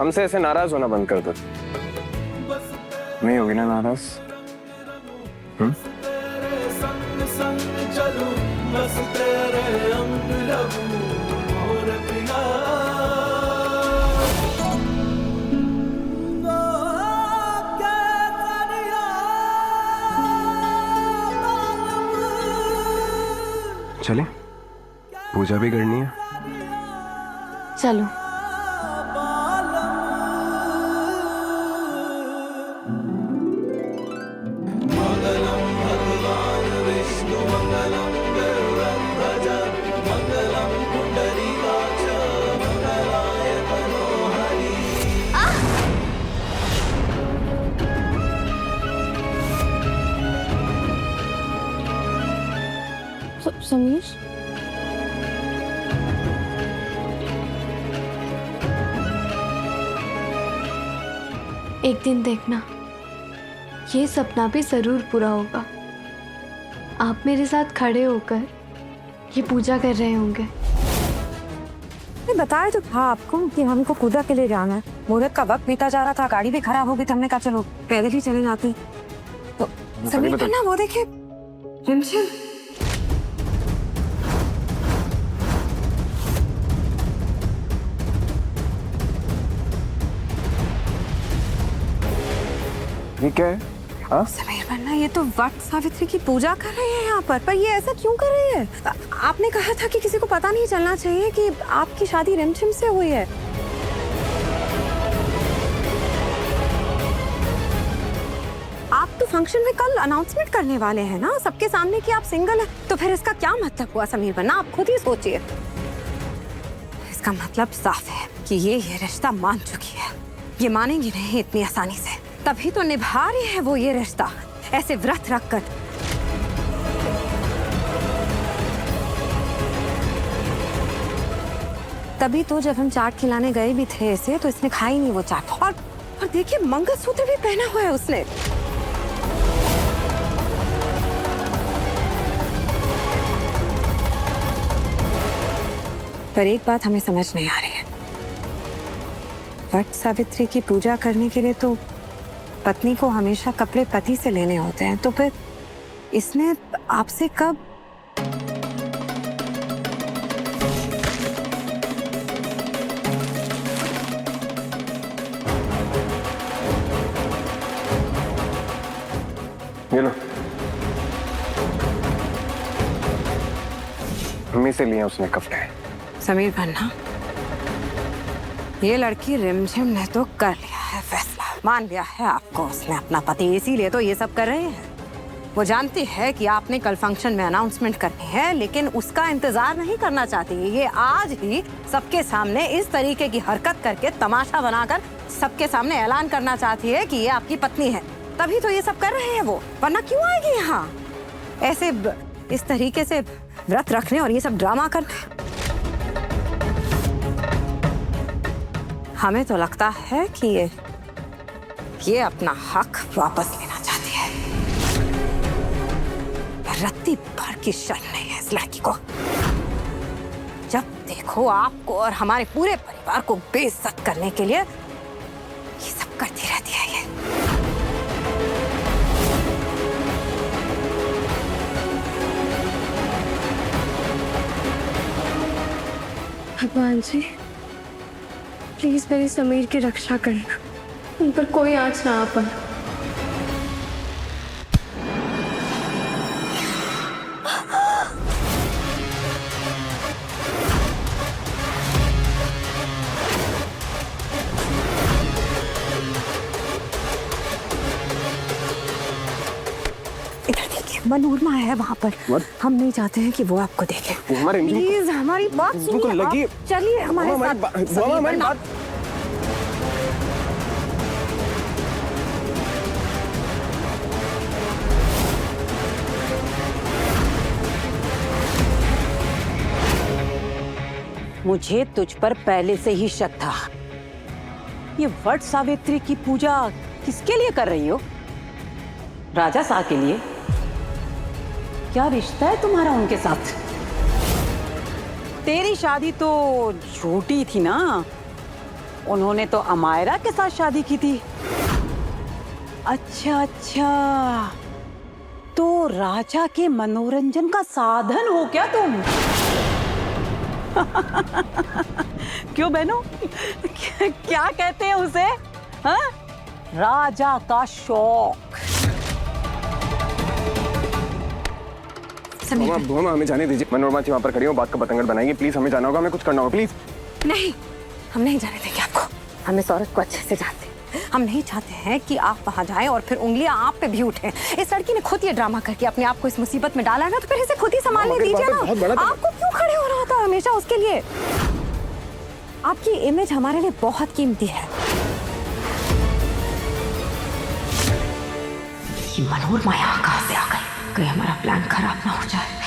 हमसे ऐसे नाराज होना बंद कर दो। नहीं होगी ना नाराज? चले, पूजा भी करनी है। चलो। समीर, एक दिन देखना, ये सपना भी जरूर पूरा होगा। आप मेरे साथ खड़े होकर ये पूजा कर रहे होंगे। मैं बताया तो था आपको कि हमको कुदा के लिए जाना है। मुहूर्त का वक्त बीता जा रहा था, गाड़ी भी खराब हो गई, तो हमने कहा चलो पैदल ही चले जाते। तो समीर ना वो देखिए रिमझिम। ये क्या है? हाँ? समीर बन्ना, ये तो वट सावित्री की पूजा कर रहे हैं यहाँ पर ये ऐसा क्यों कर रहे हैं? आपने कहा था कि किसी को पता नहीं चलना चाहिए कि आपकी शादी रिमझिम से हुई है। आप तो फंक्शन में कल अनाउंसमेंट करने वाले हैं ना सबके सामने कि आप सिंगल हैं, तो फिर इसका क्या मतलब हुआ समीर बन्ना? आप खुद ही सोचिए। इसका मतलब साफ है कि ये रिश्ता मान चुकी है। ये मानेंगी नहीं इतनी आसानी से, तभी तो निभा रही है वो ये रिश्ता ऐसे व्रत रखकर। तभी तो जब हम चाट खिलाने गए भी थे इसे, तो इसने खाई नहीं वो चाट। और देखिए मंगलसूत्र भी पहना हुआ है उसने। पर एक बात हमें समझ नहीं आ रही है, वट सावित्री की पूजा करने के लिए तो पत्नी को हमेशा कपड़े पति से लेने होते हैं, तो फिर इसने आपसे कब? ये लो, मम्मी से लिए उसने कपड़े। समीर बन्ना, ये लड़की रिमझिम ने तो कर लिया है फैसला, मान लिया है आपको उसने अपना पति, इसीलिए तो ये सब कर रहे हैं। वो जानती है कि आपने कल फंक्शन में अनाउंसमेंट करनी है, लेकिन उसका इंतजार नहीं करना चाहती है। ये आज ही सबके सामने इस तरीके की हरकत करके, तमाशा बनाकर सबके सामने ऐलान करना चाहती है कि ये आपकी पत्नी है। तभी तो ये सब कर रहे हैं वो, वरना क्यों आएगी यहाँ ऐसे इस तरीके से व्रत रखने और ये सब ड्रामा करने? हमें तो लगता है कि ये अपना हक वापस लेना चाहती है। रत्ती भर की शर्म नहीं है इस लड़की को। जब देखो आपको और हमारे पूरे परिवार को बेइज्जत करने के लिए ये सब करती रहती है ये। भगवान जी, प्लीज मेरे समीर की रक्षा करना, उन पर कोई आंच ना आ पाए। इधर देखिए, मनोरमा है वहाँ पर। हम नहीं चाहते हैं कि वो आपको देखे। प्लीज हमारी बात सुनिए, चलिए हमारे साथ। मुझे तुझ पर पहले से ही शक था। ये वट सावित्री की पूजा किसके लिए कर रही हो? राजा शाह के लिए? क्या रिश्ता है तुम्हारा उनके साथ? तेरी शादी तो छोटी थी ना, उन्होंने तो अमायरा के साथ शादी की थी। अच्छा अच्छा, तो राजा के मनोरंजन का साधन हो क्या तुम? क्यों बहनों, क्या कहते हैं उसे? हाँ? राजा का शौक। भूमा, भूमा, हमें जाने दीजिए। मनोरमा जी वहाँ पर खड़ी हो, बात का बतंगड़ बनाएंगे। प्लीज हमें जाना होगा, हमें कुछ करना होगा, प्लीज। नहीं, हम नहीं जाने देंगे आपको। हम इस औरत को अच्छे से जानते हैं। हम नहीं चाहते हैं कि आप वहां जाएं और फिर उंगलियां आप पे भी उठें। इस लड़की ने खुद ये ड्रामा करके अपने आप को इस मुसीबत में डाला है ना, तो फिर इसे खुद ही संभालने दीजिए ना। आपको क्यों खड़े हो रहा था हमेशा उसके लिए? आपकी इमेज हमारे लिए बहुत कीमती है। मनोरमा यहाँ कहाँ से आ गई? कहीं हमारा प्लान खराब ना हो जाए।